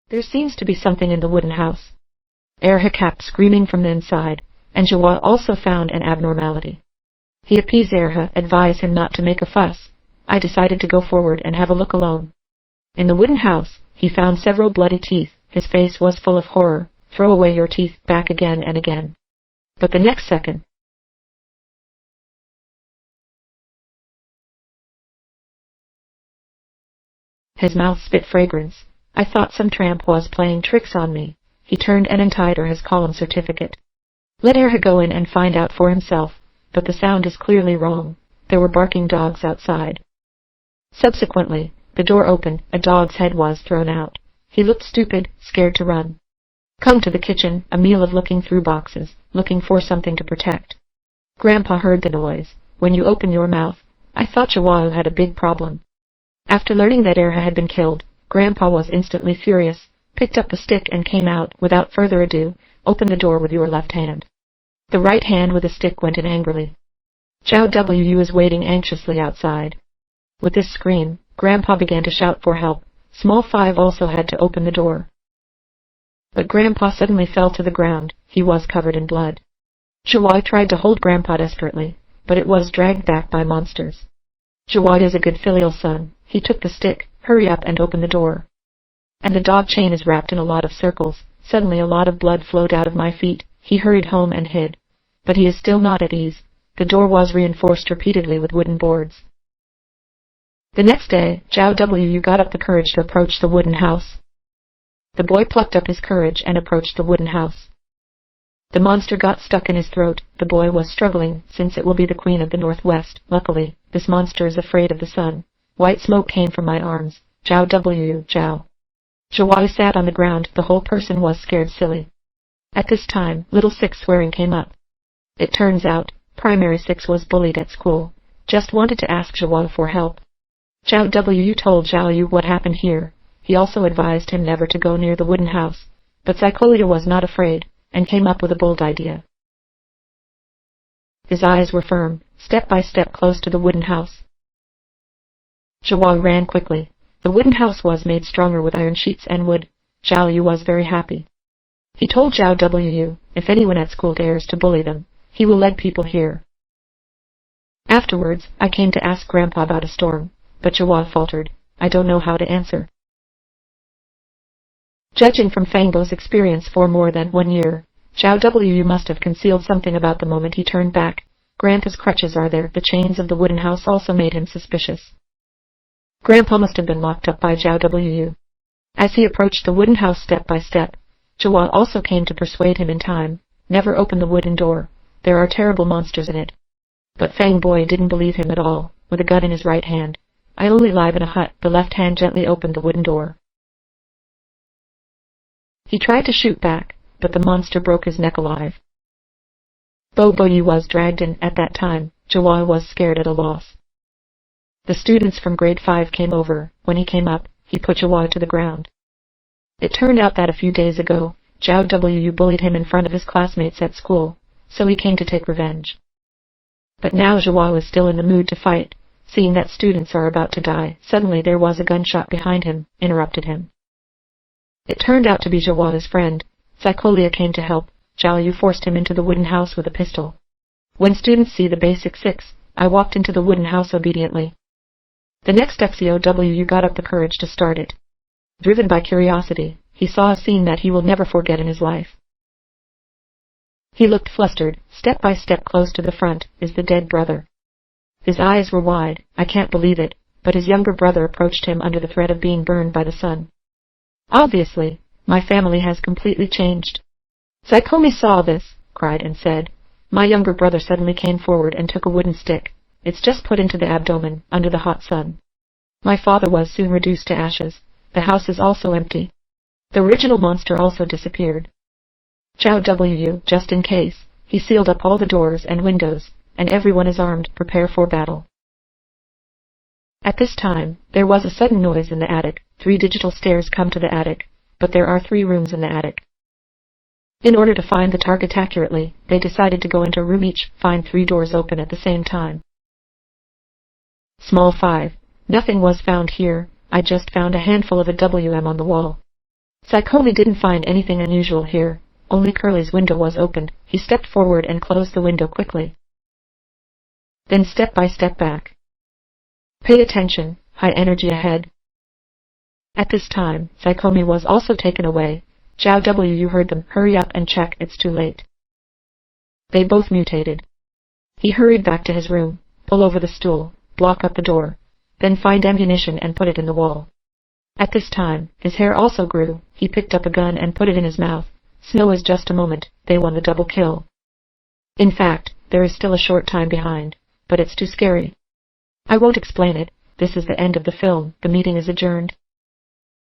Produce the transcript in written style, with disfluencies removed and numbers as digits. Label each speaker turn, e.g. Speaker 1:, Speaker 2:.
Speaker 1: There seems to be something in the wooden house. Erha kept screaming from the inside, and Jawa also found an abnormality. He appeased Erha, advised him not to make a fuss. I decided to go forward and have a look alone. In the wooden house, he found several bloody teeth. His face was full of horror. Throw away your teeth, back again and again. But the next second, his mouth spit fragrance. I thought some tramp was playing tricks on me. He turned and untied his column certificate. Let Erha go in and find out for himself, but the sound is clearly wrong. There were barking dogs outside. Subsequently, the door opened, a dog's head was thrown out. He looked stupid, scared to run. Come to the kitchen, a meal of looking through boxes, looking for something to protect. Grandpa heard the noise. When you open your mouth, I thought Jawa had a big problem. After learning that Erha had been killed, Grandpa was instantly furious, picked up the stick and came out. Without further ado, open the door with your left hand. The right hand with the stick went in angrily. Zhao Wu is waiting anxiously outside. With this scream, Grandpa began to shout for help. Small 5 also had to open the door. But Grandpa suddenly fell to the ground. He was covered in blood. Jawa tried to hold Grandpa desperately, but it was dragged back by monsters. Jawa is a good filial son. He took the stick, hurry up and open the door. And the dog chain is wrapped in a lot of circles. Suddenly a lot of blood flowed out of my feet. He hurried home and hid. But he is still not at ease. The door was reinforced repeatedly with wooden boards. The next day, Zhao Wu got up the courage to approach the wooden house. The boy plucked up his courage and approached the wooden house. The monster got stuck in his throat. The boy was struggling, since it will be the queen of the northwest. Luckily, this monster is afraid of the sun. White smoke came from my arms. Zhao Wu, Zhao. Jawa sat on the ground. The whole person was scared silly. At this time, little 6 swearing came up. It turns out, primary 6 was bullied at school. Just wanted to ask Jawa for help. Zhao Wu told Zhao Yu what happened here. He also advised him never to go near the wooden house. But Psycholia was not afraid, and came up with a bold idea. His eyes were firm, step by step close to the wooden house. Jawa ran quickly. The wooden house was made stronger with iron sheets and wood. Zhao Yu was very happy. He told Zhao Wu, if anyone at school dares to bully them, he will let people hear. Afterwards, I came to ask Grandpa about a storm, but Jawa faltered. I don't know how to answer. Judging from Fangbo's experience for more than 1 year, Zhao Wu must have concealed something about the moment he turned back. Grandpa's crutches are there. The chains of the wooden house also made him suspicious. Grandpa must have been locked up by Zhao Wu. As he approached the wooden house step by step, Jawa also came to persuade him in time. Never open the wooden door. There are terrible monsters in it. But Fang Boy didn't believe him at all. With a gun in his right hand, I only live in a hut. The left hand gently opened the wooden door. He tried to shoot back, but the monster broke his neck alive. Yu was dragged in. At that time, Jawa was scared at a loss. The students from grade 5 came over. When he came up, he put Jawa to the ground. It turned out that a few days ago, Zhao Wu bullied him in front of his classmates at school, so he came to take revenge. But now Jawa was still in the mood to fight. Seeing that students are about to die, suddenly there was a gunshot behind him, interrupted him. It turned out to be Jawa's friend. Psycholia came to help. Zhao Yu forced him into the wooden house with a pistol. When students see the basic 6, I walked into the wooden house obediently. The next Wu got up the courage to start it. Driven by curiosity, he saw a scene that he will never forget in his life. He looked flustered. Step by step close to the front is the dead brother. His eyes were wide. I can't believe it, but his younger brother approached him under the threat of being burned by the sun. Obviously, my family has completely changed. Psychomi saw this, cried and said, my younger brother suddenly came forward and took a wooden stick. It's just put into the abdomen, under the hot sun. My father was soon reduced to ashes. The house is also empty. The original monster also disappeared. Zhao Wu, just in case, he sealed up all the doors and windows, and everyone is armed. Prepare for battle. At this time, there was a sudden noise in the attic. 3 digital stairs come to the attic, but there are 3 rooms in the attic. In order to find the target accurately, they decided to go into a room each, find 3 doors open at the same time. Small 5. Nothing was found here. I just found a handful of a WM on the wall. Psychomi didn't find anything unusual here. Only Curly's window was opened. He stepped forward and closed the window quickly. Then step by step back. Pay attention, high energy ahead. At this time, Psychomi was also taken away. Zhao W, you heard them. Hurry up and check, it's too late. They both mutated. He hurried back to his room, pull over the stool, block up the door, then find ammunition and put it in the wall. At this time, his hair also grew. He picked up a gun and put it in his mouth. Still was just a moment. They won the double kill. In fact, there is still a short time behind, but it's too scary. I won't explain it. This is the end of the film. The meeting is adjourned.